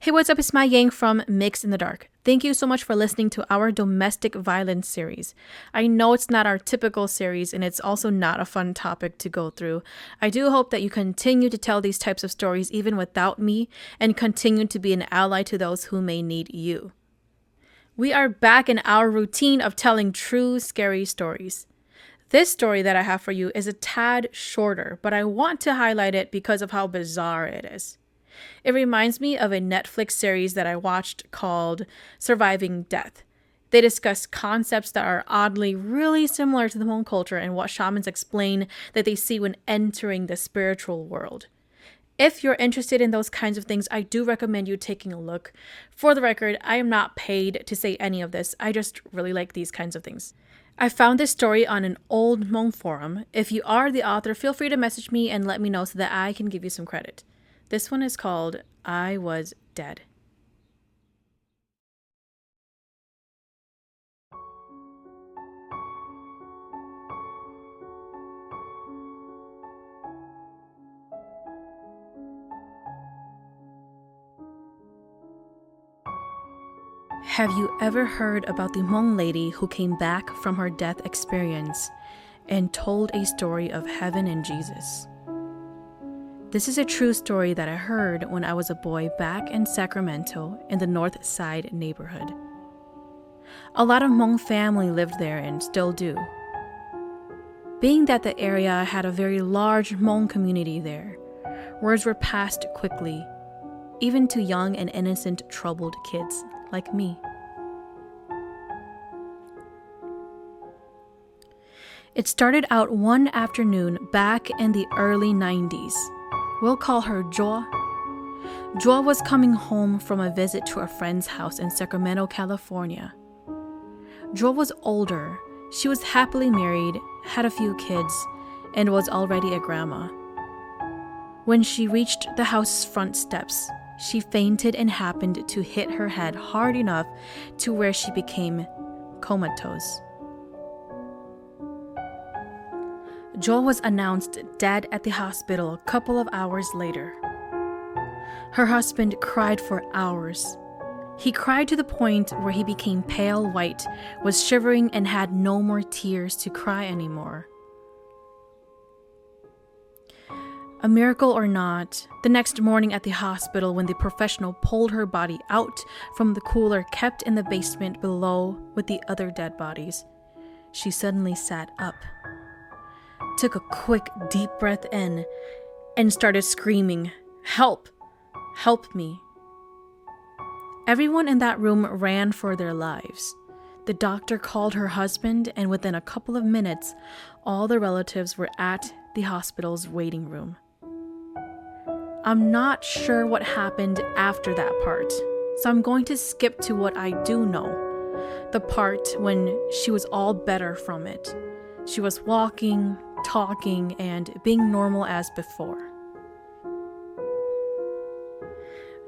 Hey, what's up? It's my Yang from Mix in the Dark. Thank you so much for listening to our domestic violence series. I know it's not our typical series and it's also not a fun topic to go through. I do hope that you continue to tell these types of stories even without me and continue to be an ally to those who may need you. We are back in our routine of telling true scary stories. This story that I have for you is a tad shorter, but I want to highlight it because of how bizarre it is. It reminds me of a Netflix series that I watched called Surviving Death. They discuss concepts that are oddly really similar to the Hmong culture and what shamans explain that they see when entering the spiritual world. If you're interested in those kinds of things, I do recommend you taking a look. For the record, I am not paid to say any of this. I just really like these kinds of things. I found this story on an old Hmong forum. If you are the author, feel free to message me and let me know so that I can give you some credit. This one is called I Was Dead. Have you ever heard about the Hmong lady who came back from her death experience and told a story of heaven and Jesus? This is a true story that I heard when I was a boy back in Sacramento in the North Side neighborhood. A lot of Hmong family lived there and still do. Being that the area had a very large Hmong community there, words were passed quickly, even to young and innocent troubled kids like me. It started out one afternoon back in the early 90s. We'll call her Jo. Jo was coming home from a visit to a friend's house in Sacramento, California. Jo was older. She was happily married, had a few kids, and was already a grandma. When she reached the house's front steps, she fainted and happened to hit her head hard enough to where she became comatose. Jo was announced dead at the hospital a couple of hours later. Her husband cried for hours. He cried to the point where he became pale white, was shivering, and had no more tears to cry anymore. A miracle or not, the next morning at the hospital when the professional pulled her body out from the cooler kept in the basement below with the other dead bodies, she suddenly sat up, took a quick deep breath in, and started screaming, "Help! Help me!" Everyone in that room ran for their lives. The doctor called her husband, and within a couple of minutes, all the relatives were at the hospital's waiting room. I'm not sure what happened after that part, so I'm going to skip to what I do know. The part when she was all better from it. She was walking, talking, and being normal as before.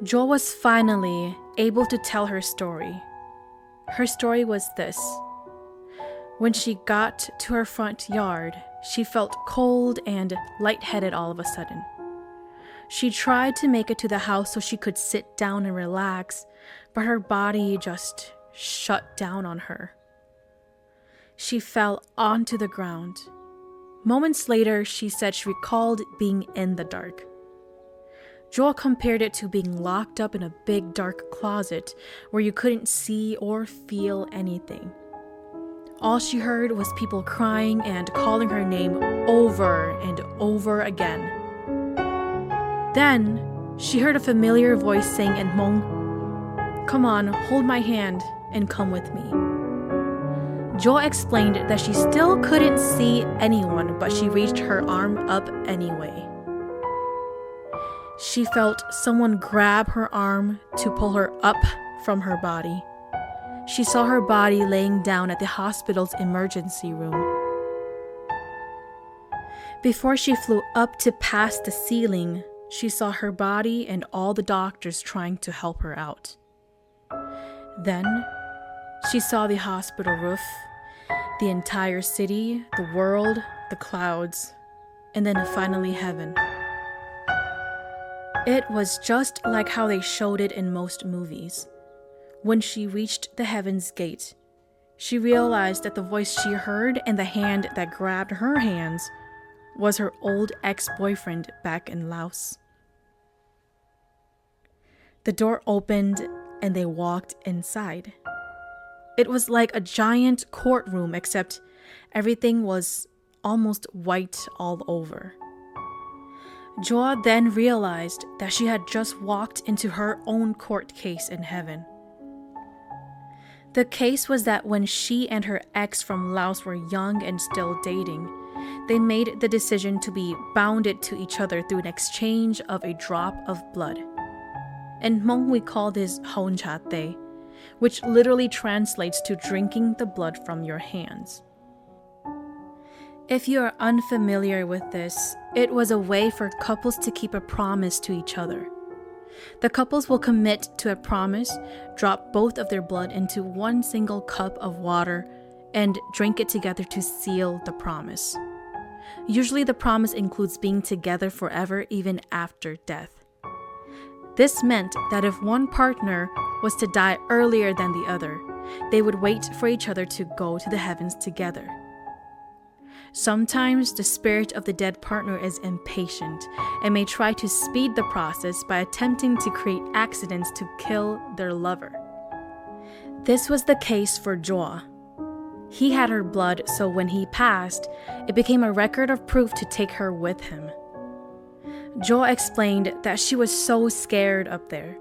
Jo was finally able to tell her story. Her story was this. When she got to her front yard, she felt cold and lightheaded all of a sudden. She tried to make it to the house so she could sit down and relax, but her body just shut down on her. She fell onto the ground. Moments later, she said she recalled being in the dark. Jo compared it to being locked up in a big dark closet where you couldn't see or feel anything. All she heard was people crying and calling her name over and over again. Then, she heard a familiar voice saying in Hmong, "Come on, hold my hand and come with me." Jo explained that she still couldn't see anyone, but she reached her arm up anyway. She felt someone grab her arm to pull her up from her body. She saw her body laying down at the hospital's emergency room. Before she flew up to past the ceiling, she saw her body and all the doctors trying to help her out. Then, she saw the hospital roof, the entire city, the world, the clouds, and then finally heaven. It was just like how they showed it in most movies. When she reached the heaven's gate, she realized that the voice she heard and the hand that grabbed her hands was her old ex-boyfriend back in Laos. The door opened and they walked inside. It was like a giant courtroom, except everything was almost white all over. Joa then realized that she had just walked into her own court case in heaven. The case was that when she and her ex from Laos were young and still dating, they made the decision to be bounded to each other through an exchange of a drop of blood. In Hmong, we call this hon cha te, which literally translates to drinking the blood from your hands. If you are unfamiliar with this, it was a way for couples to keep a promise to each other. The couples will commit to a promise, drop both of their blood into one single cup of water, and drink it together to seal the promise. Usually the promise includes being together forever even after death. This meant that if one partner was to die earlier than the other, they would wait for each other to go to the heavens together. Sometimes the spirit of the dead partner is impatient and may try to speed the process by attempting to create accidents to kill their lover. This was the case for Joa. He had her blood, so when he passed, it became a record of proof to take her with him. Joa explained that she was so scared up there.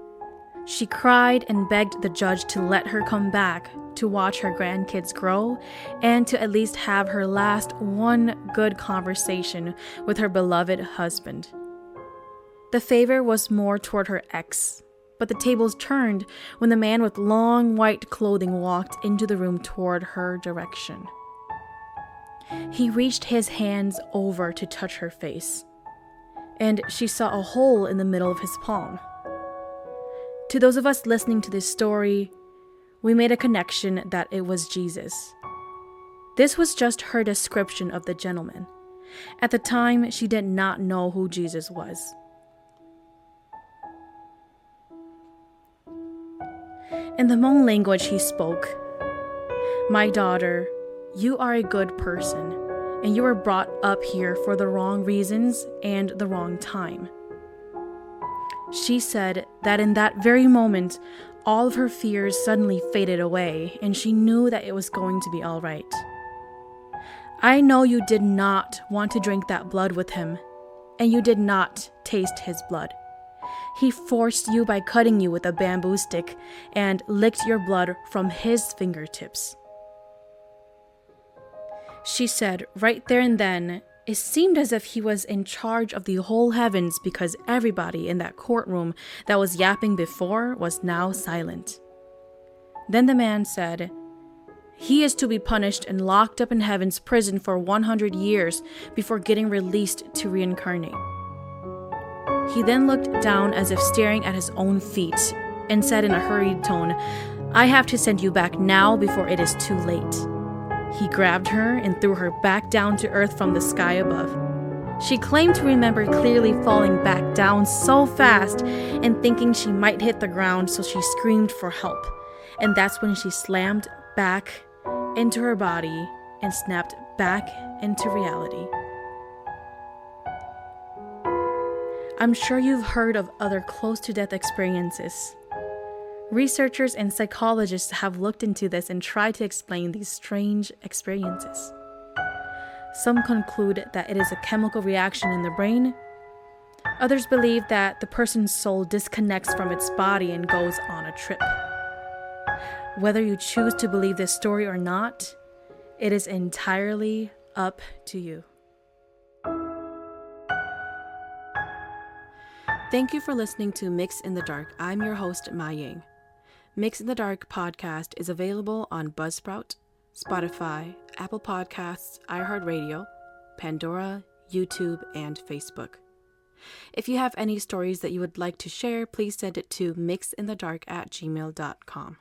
She cried and begged the judge to let her come back to watch her grandkids grow and to at least have her last one good conversation with her beloved husband. The favor was more toward her ex, but the tables turned when the man with long white clothing walked into the room toward her direction. He reached his hands over to touch her face, and she saw a hole in the middle of his palm. To those of us listening to this story, we made a connection that it was Jesus. This was just her description of the gentleman. At the time, she did not know who Jesus was. In the Hmong language he spoke, "My daughter, you are a good person, and you were brought up here for the wrong reasons and the wrong time." She said that in that very moment, all of her fears suddenly faded away, and she knew that it was going to be all right. "I know you did not want to drink that blood with him, and you did not taste his blood. He forced you by cutting you with a bamboo stick and licked your blood from his fingertips." She said right there and then, it seemed as if he was in charge of the whole heavens because everybody in that courtroom that was yapping before was now silent. Then the man said, "He is to be punished and locked up in heaven's prison for 100 years before getting released to reincarnate." He then looked down as if staring at his own feet and said in a hurried tone, "I have to send you back now before it is too late." He grabbed her and threw her back down to earth from the sky above. She claimed to remember clearly falling back down so fast and thinking she might hit the ground, so she screamed for help. And that's when she slammed back into her body and snapped back into reality. I'm sure you've heard of other close-to-death experiences. Researchers and psychologists have looked into this and tried to explain these strange experiences. Some conclude that it is a chemical reaction in the brain. Others believe that the person's soul disconnects from its body and goes on a trip. Whether you choose to believe this story or not, it is entirely up to you. Thank you for listening to Mix in the Dark. I'm your host, Ma Ying. Mix in the Dark podcast is available on Buzzsprout, Spotify, Apple Podcasts, iHeartRadio, Pandora, YouTube, and Facebook. If you have any stories that you would like to share, please send it to mixinthedark@gmail.com.